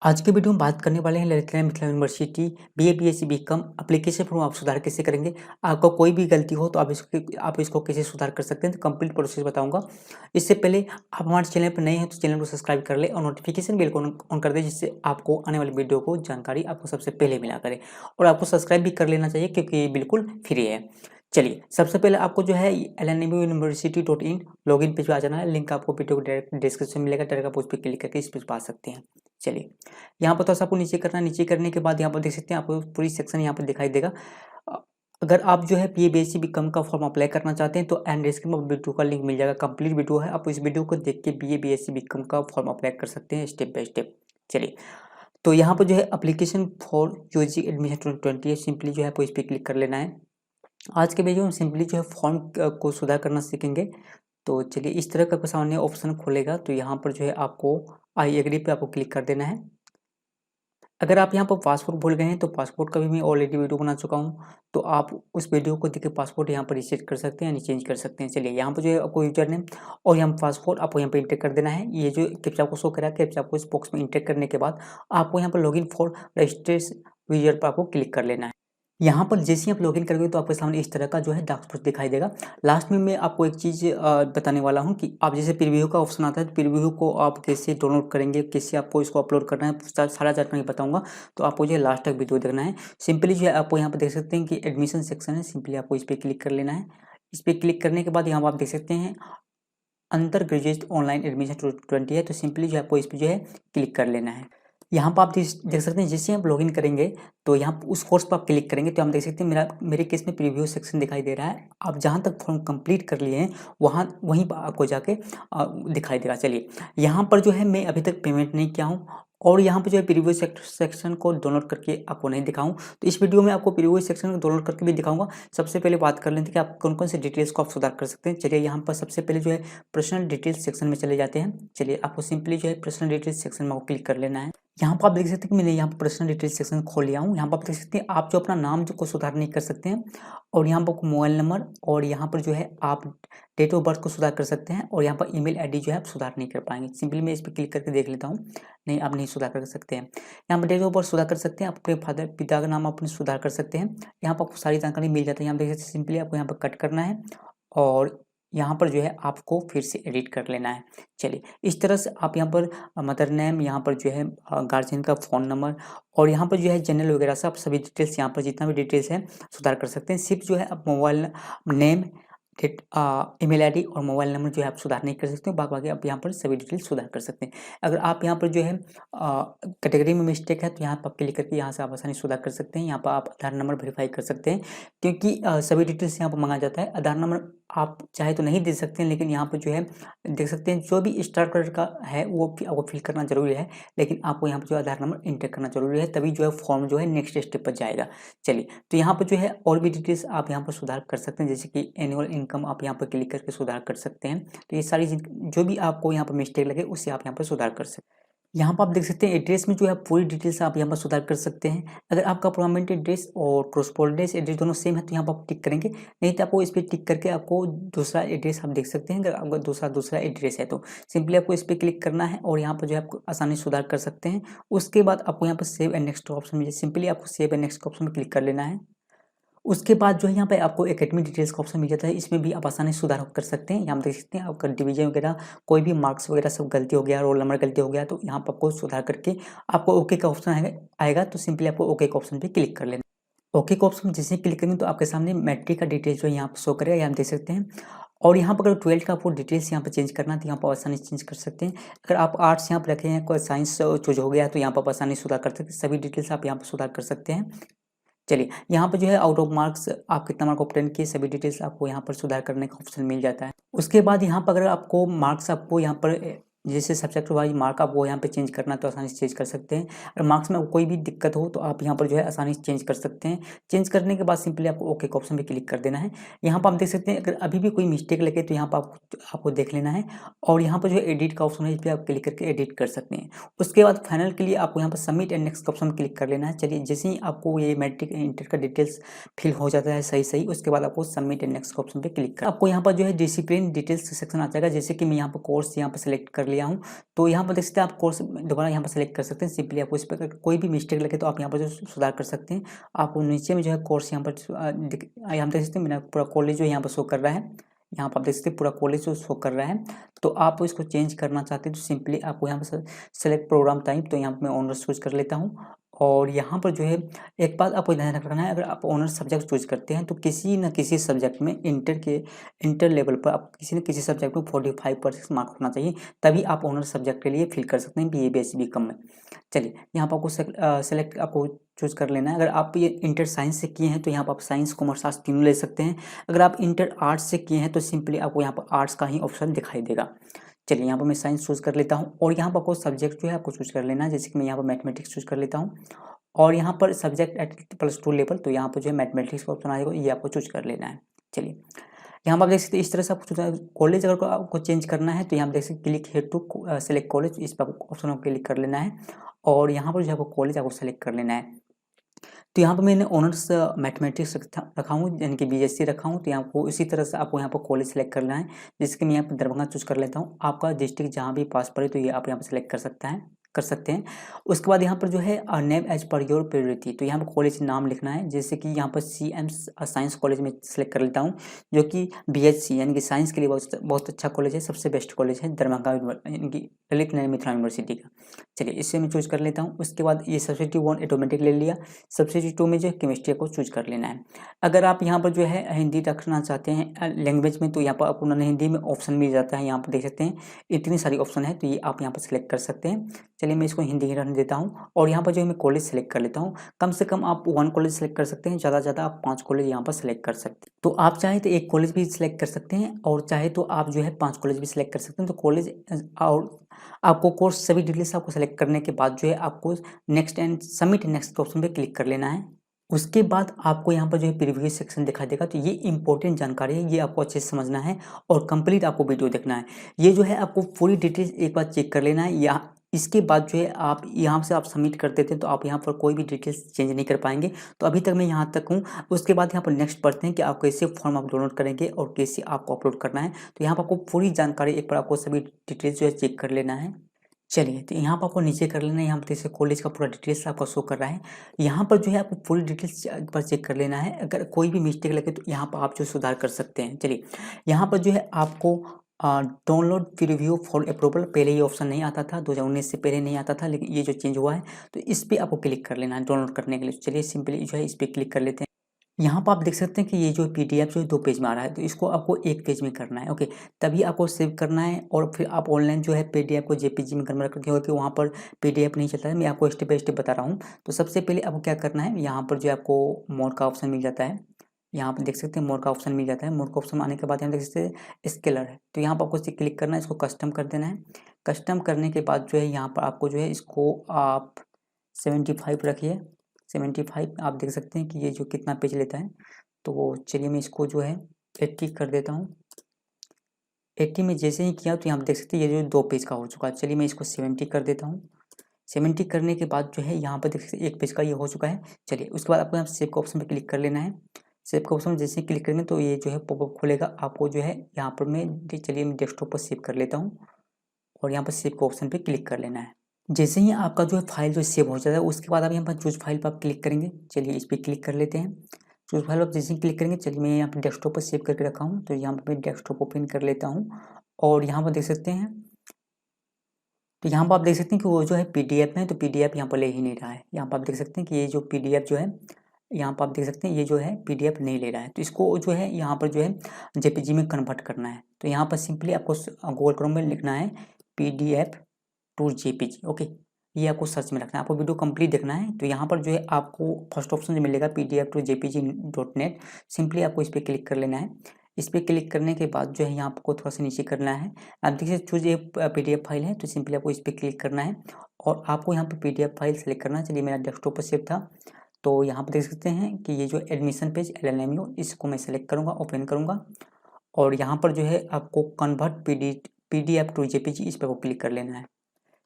आज के वीडियो में बात करने वाले हैं Lalitnarayan Mithila university BA BSc BCom application form आप सुधार कैसे करेंगे। आपका कोई भी गलती हो तो आप इसको कैसे सुधार कर सकते हैं, तो कंप्लीट प्रोसेस बताऊंगा। इससे पहले आप हमारे चैनल पर नए हैं तो चैनल को सब्सक्राइब कर ले और नोटिफिकेशन बेल को ऑन कर दे, जिससे आपको आने वाली वीडियो को जानकारी आपको सबसे पहले मिला करे। और आपको सब्सक्राइब भी कर लेना चाहिए क्योंकि ये बिल्कुल फ्री है। चलिए, सबसे पहले आपको जो है lnmuuniversity.in लॉगिन पेज पे आ जाना है। लिंक आपको वीडियो को डायरेक्ट डिस्क्रिप्शन में मिलेगा, डायरेक्ट आप उस पर क्लिक करके इस पे पा सकते हैं। चलिए, यहाँ पर थोड़ा-सा आपको नीचे करना है। नीचे करने के बाद यहाँ पर देख सकते हैं, आपको पूरी सेक्शन यहाँ पर दिखाई देगा। अ, अगर आप जो है बीए बीएससी बीकॉम का फॉर्म अप्लाई करना चाहते हैं तो एंड डिस्क्रिप्शन में वीडियो का लिंक मिल जाएगा। कंप्लीट वीडियो है, आप इस वीडियो को देख के बीए बीएससी बीकॉम का फॉर्म अप्लाई कर सकते हैं स्टेप बाय स्टेप। चलिए, तो यहाँ पर जो है application for UG admission 2020 simply जो है आपको इस पे क्लिक कर लेना है। आज के वीडियो में सिंपली जो है फॉर्म को सुधार करना सीखेंगे। तो चलिए, इस तरह का आपके सामने ऑप्शन खुलेगा, तो यहाँ पर जो है आपको आई एग्री पे आपको क्लिक कर देना है। अगर आप यहाँ पर पासपोर्ट भूल गए हैं तो पासपोर्ट का भी मैं ऑलरेडी वीडियो बना चुका हूँ, तो आप उस वीडियो को देख के पासपोर्ट यहाँ पर रीसेट कर सकते हैं यानी चेंज कर सकते हैं। चलिए, यहाँ पर जो है आपको यूजर नेम और यहाँ पासपोर्ट आपको यहाँ पर इंटर कर देना है। ये जो कैप्चा आपको शो करा है, कैप्चा आपको इस बॉक्स में इंटर करने के बाद आपको यहाँ पर लॉगिन फॉर रजिस्ट्रेशन यूजर पर आपको क्लिक कर लेना है। यहाँ पर जैसे ही आप लॉगिन करोगे तो आपके सामने इस तरह का जो है डैशबोर्ड दिखाई देगा। लास्ट में मैं आपको एक चीज़ बताने वाला हूँ कि आप जैसे प्रीव्यू का ऑप्शन आता है, तो प्रीव्यू को आप कैसे डाउनलोड करेंगे, कैसे आपको इसको अपलोड करना है, सारा जानकारी बताऊँगा। तो आपको जो है लास्ट तक वीडियो देखना है। सिंपली जो है आपको यहाँ पर देख सकते हैं कि एडमिशन सेक्शन है, सिंपली आपको इस पर क्लिक कर लेना है। इस पर क्लिक करने के बाद यहाँ पर आप देख सकते हैं अंडर ग्रेजुएट ऑनलाइन एडमिशन 2020 है, तो सिंपली जो है आपको इस पर जो है क्लिक कर लेना है। यहाँ पर आप देख सकते हैं जैसे आप लॉगिन करेंगे तो यहाँ उस कोर्स पर आप क्लिक करेंगे तो हम देख सकते हैं मेरे केस में प्रीव्यू सेक्शन दिखाई दे रहा है। आप जहाँ तक फॉर्म कंप्लीट कर लिए हैं वहीं पर आपको जाके दिखाई देगा। चलिए, यहाँ पर जो है मैं अभी तक पेमेंट नहीं किया हूँ और यहाँ पर जो है प्रीव्यू सेक्शन को डाउनलोड करके आपको नहीं दिखाऊँ, तो इस वीडियो में आपको प्रीव्यू सेक्शन को डाउनलोड करके भी दिखाऊंगा। सबसे पहले बात कर लेते हैं कि आप कौन कौन से डिटेल्स को आप सुधार कर सकते हैं। चलिए, यहाँ पर सबसे पहले जो है पर्सनल डिटेल्स सेक्शन में चले जाते हैं। चलिए, आपको सिंपली जो है पर्सनल डिटेल्स सेक्शन में क्लिक कर लेना है। यहाँ पर आप देख सकते हैं कि मैंने यहाँ पर पर्सनल डिटेल्स सेक्शन खोल लिया हूँ। यहाँ पर आप देख सकते हैं आप जो अपना नाम जो को सुधार नहीं कर सकते हैं, और यहाँ पर मोबाइल नंबर और यहाँ पर जो है आप डेट ऑफ बर्थ को सुधार कर सकते हैं, और यहाँ पर ईमेल आईडी जो है आप सुधार नहीं कर पाएंगे। सिंपली मैं इस पर क्लिक करके देख लेता हूँ। नहीं, आप नहीं सुधार कर सकते हैं। यहाँ पर डेट ऑफ बर्थ सुधार कर सकते हैं, अपने फादर पिता का नाम अपने सुधार कर सकते हैं। यहाँ पर आपको सारी जानकारी मिल जाती है। यहाँ देख सकते हैं सिंपली आपको यहाँ पर कट करना है और यहाँ पर जो है आपको फिर से एडिट कर लेना है। चलिए, इस तरह से आप यहाँ पर मदर नेम, यहाँ पर जो है गार्जियन का फ़ोन नंबर और यहाँ पर जो है जनरल वगैरह सब सभी डिटेल्स यहाँ पर जितना भी डिटेल्स है सुधार कर सकते हैं। सिर्फ जो है आप मोबाइल नेम, ईमेल आईडी और मोबाइल नंबर जो है आप सुधार नहीं कर सकते हो। बाकी आप यहाँ पर सभी डिटेल्स सुधार कर सकते हैं। अगर आप यहाँ पर जो है कैटेगरी में मिस्टेक है तो यहाँ पर आप क्लिक करके यहाँ से आप आसानी सुधार कर सकते हैं। यहाँ पर आप आधार नंबर वेरीफाई कर सकते हैं क्योंकि सभी डिटेल्स यहाँ पर मांगा जाता है। आधार नंबर आप चाहे तो नहीं दे सकते हैं, लेकिन यहाँ पर जो है देख सकते हैं जो भी स्टार कलर का है वो आपको फिल करना जरूरी है, लेकिन आपको यहाँ पर जो आधार नंबर इंटर करना जरूरी है, तभी जो है फॉर्म जो है नेक्स्ट स्टेप पर जाएगा। चलिए, तो यहाँ पर जो है और भी डिटेल्स आप यहाँ पर सुधार कर सकते हैं, जैसे कि एनुअल इनकम आप यहाँ पर क्लिक करके सुधार कर सकते हैं। तो ये सारी जो भी आपको यहाँ पर मिस्टेक लगे उससे आप यहाँ पर सुधार कर सकते हैं। यहाँ पर आप देख सकते हैं एड्रेस में जो है पूरी डिटेल्स आप यहाँ पर सुधार कर सकते हैं। अगर आपका परमानेंट एड्रेस और कॉरस्पॉन्डेंस एड्रेस दोनों सेम है तो यहाँ पर आप टिक करेंगे, नहीं तो आपको इस पर टिक करके आपको दूसरा एड्रेस आप देख सकते हैं। अगर आपका दूसरा एड्रेस है तो सिंपली आपको इस पर क्लिक करना है और यहाँ पर जो है आपको आसानी सुधार कर सकते हैं। उसके बाद आपको यहाँ पर सेव एंड नेक्स्ट ऑप्शन मिले, सिंपली आपको सेव एंड नेक्स्ट ऑप्शन में क्लिक कर लेना है। उसके बाद जो है यहाँ पे आपको एकेडमिक डिटेल्स का ऑप्शन मिल जाता है, इसमें भी आप आसानी से सुधार कर सकते हैं। यहाँ पे देख सकते हैं आपका डिवीजन वगैरह कोई भी मार्क्स वगैरह सब गलती हो गया, रोल नंबर गलती हो गया, तो यहाँ पर आपको सुधार करके आपको ओके का ऑप्शन आएगा तो सिंपली आपको ओके का ऑप्शन पे क्लिक कर लेना। ओके का ऑप्शन जैसे ही क्लिक करेंगे तो आपके सामने मैट्रिक का डिटेल्स जो है यहाँ पर शो करेगा, यहाँ देख सकते हैं। और यहाँ पर अगर 12 का आपको डिटेल्स यहाँ पर चेंज करना है तो यहाँ पर आसानी से चेंज कर सकते हैं। अगर आप आर्ट्स यहाँ पर रखे हैं, कोई साइंस चूज हो गया तो यहाँ पर आसानी से सुधार कर सकते हैं। सभी डिटेल्स आप यहाँ पर सुधार कर सकते हैं। चलिए, यहाँ पर जो है आउट ऑफ मार्क्स आप कितना मार्क ऑब्टेन किए सभी डिटेल्स आपको यहाँ पर सुधार करने का ऑप्शन मिल जाता है। उसके बाद यहाँ पर अगर आपको मार्क्स आपको यहाँ पर जैसे सब्जेक्ट वाइज मार्क आप वो यहाँ पे चेंज करना तो आसानी से चेंज कर सकते हैं। अगर मार्क्स में कोई भी दिक्कत हो तो आप यहाँ पर जो है आसानी से चेंज कर सकते हैं। चेंज करने के बाद सिंपली आपको ओके के ऑप्शन पे क्लिक कर देना है। यहाँ पर आप देख सकते हैं अगर अभी भी कोई मिस्टेक लगे तो यहाँ पर आपको देख लेना है और यहाँ पर जो है एडिट का ऑप्शन है इस पर आप क्लिक करके एडिट कर सकते हैं। उसके बाद फाइनल के लिए आपको यहाँ पर सबमिट एंड नेक्स्ट का ऑप्शन क्लिक कर लेना है। चलिए, जैसे ही आपको ये मैट्रिक इंटर का डिटेल्स फिल हो जाता है सही उसके बाद आपको सबमिट एंड नेक्स्ट का ऑप्शन पे क्लिक कर आपको यहाँ पर जो है डिसिप्लिन डिटेल्स सेक्शन आ जाएगा। जैसे कि मैं यहाँ पर कोर्स यहाँ पर सेलेक्ट कर लिया हूँ। तो यहाँ पर देख सकते हैं आप कोर्स दोबारा यहाँ पर सेलेक्ट कर सकते हैं। सिंपली आपको इस पर कोई भी मिस्टेक लगे तो आप यहाँ पर जो सुधार कर सकते हैं। आपको नीचे में जो है कोर्स यहाँ पर यहाँ देख सकते हैं मेरा पूरा कॉलेज जो यहाँ पर शो कर रहा है। यहाँ पर आप देख सकते हैं पूरा कॉलेज जो शो कर रहा है। तो आप इसको चेंज करना चाहते हैं तो सिंपली आपको यहाँ पर सेलेक्ट प्रोग्राम टाइप, तो यहाँ पर मैं ऑनर्स चूज कर लेता हूँ। और यहाँ पर जो है एक बात आपको ध्यान रखना है, अगर आप ऑनर्स सब्जेक्ट चूज करते हैं तो किसी न किसी सब्जेक्ट में इंटर लेवल पर आप किसी न किसी सब्जेक्ट में 45% मार्क होना चाहिए, तभी आप ऑनर्स सब्जेक्ट के लिए फिल कर सकते हैं BA BSc BCom में। चलिए यहाँ पर आपको सेलेक्ट आपको चूज कर लेना है। अगर आप ये इंटर साइंस से किए हैं तो यहाँ पर आप साइंस कॉमर्स आर्ट्स तीनों ले सकते हैं। अगर आप इंटर आर्ट्स से किए हैं तो सिंपली आपको यहाँ पर आर्ट्स का ही ऑप्शन दिखाई देगा। चलिए यहाँ पर मैं साइंस चूज कर लेता हूँ और यहाँ पर आपको सब्जेक्ट जो है आपको चूज कर लेना है। जैसे कि मैं यहाँ पर मैथमेटिक्स चूज कर लेता हूँ और यहाँ पर सब्जेक्ट एट +2 लेवल, तो यहाँ पर जो है मैथमेटिक्स का ऑप्शन आएगा, ये आपको चूज कर लेना है। चलिए यहाँ पर आप देख सकते हैं इस तरह से आपको कॉलेज अगर आपको चेंज करना है तो यहाँ पर देख सकते click here to select college, इस पर ऑप्शन को क्लिक कर लेना है और यहाँ पर जो आपको कॉलेज आपको सेलेक्ट कर लेना है। तो यहाँ पर मैंने ऑनर्स मैथमेटिक्स रखा हूँ, यानी कि BSc रखा हूँ। तो यहाँ को इसी तरह से आपको यहाँ पर कॉलेज सेलेक्ट करना है, जिसके मैं यहाँ पर दरभंगा चूज कर लेता हूँ। आपका डिस्ट्रिक्ट जहाँ भी पास पड़े तो ये आप यहाँ पर सेलेक्ट कर सकते हैं। उसके बाद यहाँ पर जो है name as per your priority, तो यहाँ पर कॉलेज नाम लिखना है। जैसे कि यहाँ पर CM साइंस कॉलेज में सेलेक्ट कर लेता हूँ, जो कि BSc यानी कि साइंस के लिए बहुत अच्छा कॉलेज है, सबसे बेस्ट कॉलेज है दरभंगा यानी कि ललित नारायण मिथिला यूनिवर्सिटी का। चलिए इससे मैं चूज कर लेता हूँ। उसके बाद ये सब्सिट्यूट 1 ऑटोमेटिक ले लिया। सब्सिट्यूट 2 में जो केमिस्ट्री को चूज कर लेना है। अगर आप यहाँ पर जो है हिंदी रखना चाहते हैं लैंग्वेज में तो यहाँ पर आपको हिंदी में ऑप्शन मिल जाता है। यहाँ पर देख सकते हैं इतनी सारी ऑप्शन है, तो ये आप यहाँ पर सेलेक्ट कर सकते हैं। चलिए मैं इसको हिंदी ही रहने देता हूँ और यहाँ पर जो है मैं कॉलेज सेलेक्ट कर लेता हूँ। कम से कम आप 1 कॉलेज सेलेक्ट कर सकते हैं, ज़्यादा से ज़्यादा आप 5 कॉलेज यहाँ पर सेलेक्ट कर सकते हैं। तो आप चाहे तो 1 कॉलेज भी सिलेक्ट कर सकते हैं और चाहे तो आप जो है 5 कॉलेज भी सिलेक्ट कर सकते हैं। तो कॉलेज और आपको कोर्स सभी डिटेल्स आपको सेलेक्ट करने के बाद जो है आपको नेक्स्ट एंड सबमिट नेक्स्ट के ऑप्शन पे क्लिक कर लेना है। उसके बाद आपको यहाँ पर जो है प्रीव्यू सेक्शन दिखाई देगा। तो ये इंपॉर्टेंट जानकारी है, ये आपको अच्छे से समझना है और कंप्लीट आपको वीडियो देखना है। ये जो है आपको पूरी डिटेल्स एक बार चेक कर लेना है। या इसके बाद जो है आप यहाँ से आप सबमिट कर देते हैं तो आप यहाँ पर कोई भी डिटेल्स चेंज नहीं कर पाएंगे। तो अभी तक मैं यहाँ तक हूँ। उसके बाद यहाँ पर नेक्स्ट पढ़ते हैं कि आप कैसे फॉर्म आप डाउनलोड करेंगे और कैसे आपको अपलोड करना है। तो यहाँ पर आपको पूरी जानकारी एक बार आपको सभी डिटेल्स जो है चेक कर लेना है। चलिए तो यहाँ पर आपको नीचे कर लेना है। यहाँ पर जैसे कॉलेज का पूरा डिटेल्स आपका शो कर रहा है। यहाँ पर जो है आपको पूरी डिटेल्स एक बार चेक कर लेना है। अगर कोई भी मिस्टेक लगे तो यहाँ पर आप जो सुधार कर सकते हैं। चलिए यहाँ पर जो है आपको डाउनलोड प्रीव्यू फॉर अप्रूवल, पहले ये ऑप्शन नहीं आता था, 2019 से पहले नहीं आता था, लेकिन ये जो चेंज हुआ है तो इस पर आपको क्लिक कर लेना है डाउनलोड करने के लिए। चलिए सिंपली जो है इस पर क्लिक कर लेते हैं। यहाँ पर आप देख सकते हैं कि ये जो PDF जो है 2 पेज में आ रहा है, तो इसको आपको 1 पेज में करना है। ओके, तभी आपको सेव करना है और फिर आप ऑनलाइन जो है PDF को JPG में कन्वर्ट करके, क्योंकि वहाँ पर PDF नहीं चलता है। मैं आपको स्टेप बाय स्टेप बता रहा हूँ। तो सबसे पहले आपको क्या करना है, यहाँ पर जो आपको मोड का ऑप्शन मिल जाता है। यहाँ पर देख सकते हैं मोड का ऑप्शन मिल जाता है। मोड का ऑप्शन आने के बाद यहाँ देख सकते हैं स्केलर है, तो यहाँ पर आपको इसे क्लिक करना है, इसको कस्टम कर देना है। कस्टम करने के बाद जो है यहाँ पर आपको जो है इसको आप 75 रखिए। 75 आप देख सकते हैं कि ये जो कितना पेज लेता है। तो चलिए मैं इसको जो है 80 कर देता हूँ। 80 में जैसे ही किया तो यहाँ पर देख सकते हैं ये जो 2 पेज का हो चुका है। चलिए मैं इसको 70 कर देता हूँ। 70 करने के बाद जो है यहाँ पर देख सकते हैं 1 पेज का ये हो चुका है। चलिए उसके बाद आपको यहाँ सेव का ऑप्शन पर क्लिक कर लेना है। सेव का ऑप्शन जैसे ही क्लिक करेंगे तो ये जो है पॉपअप खुलेगा। आपको जो है यहाँ पर चलिए मैं डेस्कटॉप पर सेव कर लेता हूँ और यहाँ पर सेव के ऑप्शन पर क्लिक कर लेना है। जैसे ही आपका जो है फाइल जो सेव हो जाता है उसके बाद आप यहाँ पर चूज फाइल पर आप क्लिक करेंगे। चलिए इस पर क्लिक कर लेते हैं। चूज फाइल आप जैसे ही क्लिक करेंगे, चलिए मैं यहाँ पर डेस्कटॉप पर सेव करके रखा हूँ, तो यहाँ पर मैं डेस्कटॉप ओपन कर लेता हूँ और यहाँ पर देख सकते हैं, तो यहाँ पर आप देख सकते हैं कि वो जो है PDF में, तो PDF यहाँ पर ले ही नहीं रहा है। यहाँ पर आप देख सकते हैं कि ये जो PDF जो है, यहाँ पर आप देख सकते हैं ये जो है PDF नहीं ले रहा है। तो इसको जो है यहाँ पर जो है JPG में कन्वर्ट करना है। तो यहाँ पर सिंपली आपको गूगल क्रोम में लिखना है PDF टू JPG। ओके, ये आपको सर्च में रखना है, आपको वीडियो कंप्लीट देखना है। तो यहाँ पर जो है आपको फर्स्ट ऑप्शन जो मिलेगा PDF टू JPG.net, सिंपली आपको इस पर क्लिक कर लेना है। इस पर क्लिक करने के बाद जो है यहाँ आपको थोड़ा सा नीचे करना है। आप देखिए चूज ये PDF फाइल है, तो सिंपली आपको इस पर क्लिक करना है और आपको यहाँ पर PDF फाइल सेलेक्ट करना है। चलिए मेरा डेस्कटॉप पर सेव था, तो यहाँ पर देख सकते हैं कि ये जो एडमिशन पेज LNMU, इसको मैं सेलेक्ट करूँगा, ओपन करूँगा और यहाँ पर जो है आपको कन्वर्ट PDF टू JPG, इस पर क्लिक कर लेना है।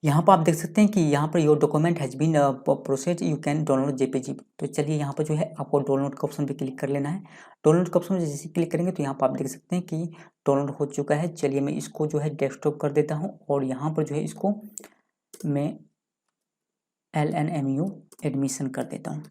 यहाँ पर आप देख सकते हैं कि यहाँ पर your document has been processed, you can download JPG. तो चलिए यहाँ पर जो है आपको डाउनलोड के ऑप्शन पे क्लिक कर लेना है। डाउनलोड के ऑप्शन पे जैसे क्लिक करेंगे तो यहाँ पर आप देख सकते हैं कि डाउनलोड हो चुका है। चलिए मैं इसको जो है डेस्कटॉप कर देता हूँ और यहाँ पर जो है इसको मैं LNMU एडमिशन कर देता हूँ।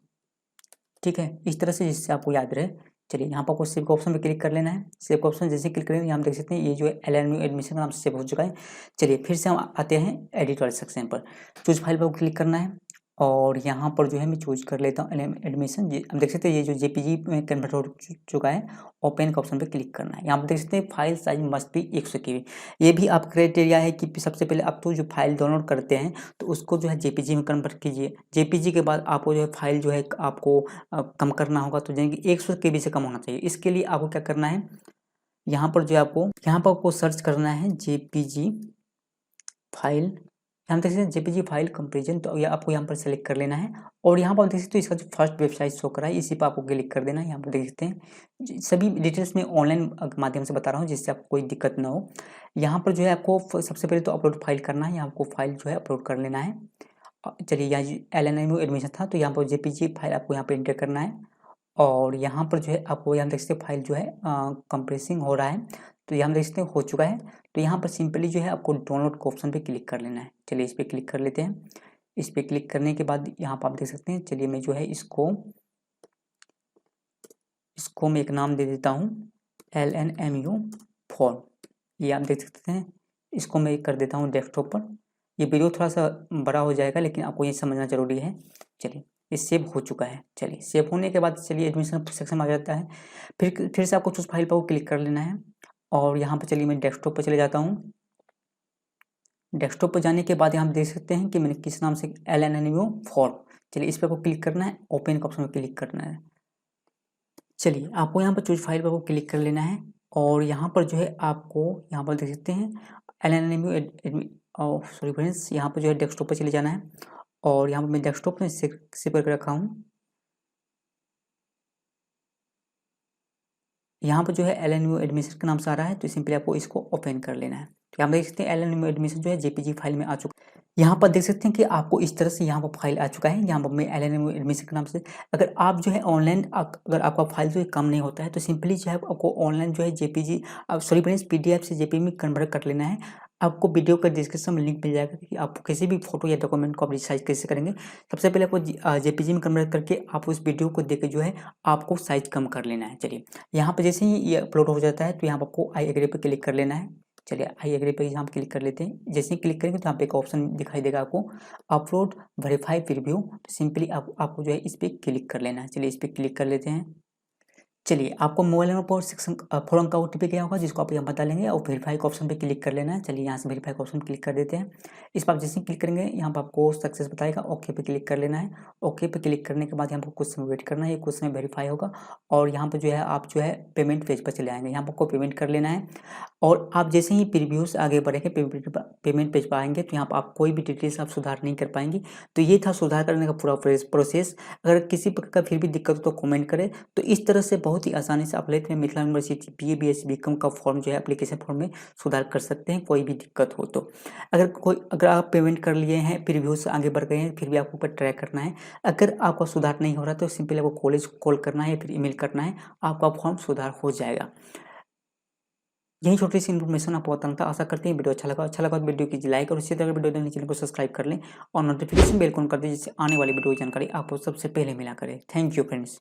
ठीक है, इस तरह से जिससे आपको याद रहे। चलिए यहाँ पर आपको सेव के ऑप्शन पे क्लिक कर लेना है। सेव का ऑप्शन जैसे क्लिक करेंगे यहाँ हम देख सकते हैं ये जो है LNMU एडमिशन का नाम से सेव हो चुका है। चलिए फिर से हम आते हैं एडिट वाले सेक्शन पर। चूज फाइल पर क्लिक करना है और यहाँ पर जो है मैं चूज कर लेता हूँ एडमिशन। हम देख सकते हैं ये जो जेपीजी में कन्वर्ट हो चुका है। ओपन के ऑप्शन पे क्लिक करना है। यहाँ पर देख सकते हैं file size must be 100 KB। ये भी आप क्राइटेरिया है कि सबसे पहले आप तो जो फाइल डाउनलोड करते हैं तो उसको जो है जेपीजी में कन्वर्ट कीजिए। जेपीजी के बाद आपको जो है फाइल जो है आपको कम करना होगा, तो यानी कि 100 KB से कम होना चाहिए। इसके लिए आपको क्या करना है, यहाँ पर जो है आपको सर्च करना है जेपीजी फाइल। हम देख सकते हैं जेपीजी फाइल कंपेरिजन, तो ये आपको यहाँ पर सेलेक्ट कर लेना है और यहाँ पर देख सकते हो इसका जो फर्स्ट वेबसाइट शो कर रहा है इसी पर आपको क्लिक कर देना है। यहाँ पर देख सकते हैं सभी डिटेल्स में ऑनलाइन माध्यम से बता रहा हूँ जिससे आपको कोई दिक्कत ना हो। यहाँ पर जो है आपको सबसे पहले तो अपलोड फाइल करना है। यहाँ आपको फाइल जो है अपलोड कर लेना है। चलिए यहाँ LNMU एडमिशन था तो यहाँ पर जेपीजी फाइल आपको यहाँ पर इंटर करना है और यहाँ पर जो है आपको यहाँ देख सकते हैं फाइल जो है कंप्रेसिंग हो रहा है। तो यहाँ देख सकते हैं हो चुका है। तो यहाँ पर सिंपली जो है आपको डाउनलोड के ऑप्शन पे क्लिक कर लेना है। चलिए इस पर क्लिक कर लेते हैं। इस पर क्लिक करने के बाद यहाँ पर आप देख सकते हैं, चलिए मैं जो है इसको मैं एक नाम दे देता हूँ LNMU फॉर्म। ये आप देख सकते हैं, इसको मैं कर देता हूँ डेस्कटॉप पर। ये वीडियो थोड़ा सा बड़ा हो जाएगा लेकिन आपको ये समझना जरूरी है। चलिए ये सेव हो चुका है। चलिए सेव होने के बाद चलिए एडमिशन सेक्शन आ जाता है। फिर से आपको चूज फाइल पर क्लिक कर लेना है और यहाँ पर चलिए मैं डेस्कटॉप पर चले जाता हूँ। डेस्कटॉप पर जाने के बाद यहाँ देख सकते हैं कि मैंने किस नाम से LNMU फॉर्म। चलिए इस पर आपको क्लिक करना है, ओपन का ऑप्शन पर क्लिक करना है। चलिए आपको यहाँ पर चूज फाइल पर क्लिक कर लेना है और यहाँ पर जो है आपको यहाँ पर देख सकते हैं LNMU सॉरी फ्रेंड्स, यहाँ पर जो है डेस्कटॉप पर चले जाना है और यहाँ पर मैं डेस्कटॉप में सेव करके रखा हूँ। यहाँ पर जो है LNMU एडमिशन के नाम से आ रहा है तो सिंपली आपको इसको ओपन कर लेना है। तो यहाँ देख सकते हैं LNMU एडमिशन जो है जेपीजी फाइल में आ चुका है। यहाँ पर देख सकते हैं कि आपको इस तरह से यहाँ पर फाइल आ चुका है। यहाँ पर मैं LNMU एडमिशन के नाम से, अगर आप जो है ऑनलाइन अगर आपका फाइल जो है कम नहीं होता है तो सिंपली जो है आपको ऑनलाइन जो है जेपीजी सॉरी फ्रेंड्स PDF से जेपीजी में कन्वर्ट कर लेना है। आपको वीडियो का डिस्क्रिप्शन में लिंक मिल जाएगा कि आप किसी भी फोटो या डॉक्यूमेंट को आप रिसाइज कैसे करेंगे। सबसे पहले आपको जेपीजी में कन्वर्ट करके आप उस वीडियो को देख के जो है आपको साइज कम कर लेना है। चलिए यहाँ पर जैसे ही ये अपलोड हो जाता है तो यहाँ पर आपको आई एग्री पे क्लिक कर लेना है। चलिए आई एग्री पे यहाँ क्लिक कर लेते हैं। जैसे ही क्लिक करेंगे तो यहाँ पे एक ऑप्शन दिखाई देगा आपको अपलोड वेरीफाई प्रीव्यू। तो सिंपली आपको जो है इस पर क्लिक कर लेना है। चलिए इस पर क्लिक कर लेते हैं। चलिए आपको मोबाइल नंबर पर 4 अंक का OTP गया होगा जिसको आप यहाँ बता लेंगे और वेरीफाई के ऑप्शन पे क्लिक कर लेना है। चलिए यहाँ से वेरीफाई के ऑप्शन क्लिक कर देते हैं। इस पर आप जैसे क्लिक करेंगे यहाँ पर आपको सक्सेस बताएगा, ओके पे क्लिक कर लेना है। ओके पे क्लिक करने के बाद यहाँ पर कुछ समय वेट करना है, ये कुछ समय वेरीफाई होगा और यहाँ पर जो है आप जो है पेमेंट पेज पर चले आएंगे। यहाँ पर आपको पेमेंट कर लेना है और आप जैसे ही प्रीव्यू से आगे बढ़ेंगे पेमेंट पेज पर आएंगे तो यहाँ पर आप कोई भी डिटेल्स आप सुधार नहीं कर पाएंगे। तो ये था सुधार करने का पूरा प्रोसेस। अगर किसी प्रकार का फिर भी दिक्कत हो तो कमेंट करें। तो इस तरह से बहुत ही आसानी से आप लेते हैं Mithila university BA BSc BCom का फॉर्म जो है एप्लीकेशन फॉर्म में सुधार कर सकते हैं कोई भी दिक्कत हो तो। अगर आप पेमेंट कर लिए हैं प्रीव्यू से आगे बढ़ गए हैं फिर भी आपको ऊपर ट्राई करना है। अगर आपका सुधार नहीं हो रहा तो सिंपली आपको कॉलेज कॉल करना है या फिर ईमेल करना है, आपका फॉर्म सुधार हो जाएगा। यही छोटी सी इन्फॉर्मेशन आपको बताना था। आशा करते हैं वीडियो अच्छा लगा तो वीडियो कीजिए लाइक और इसी तरह वीडियो देखने चैनल को सब्सक्राइब कर लें और नोटिफिकेशन बेल ऑन कर दें जिससे आने वाली वीडियो की जानकारी आपको सबसे पहले मिला करे। Thank you friends.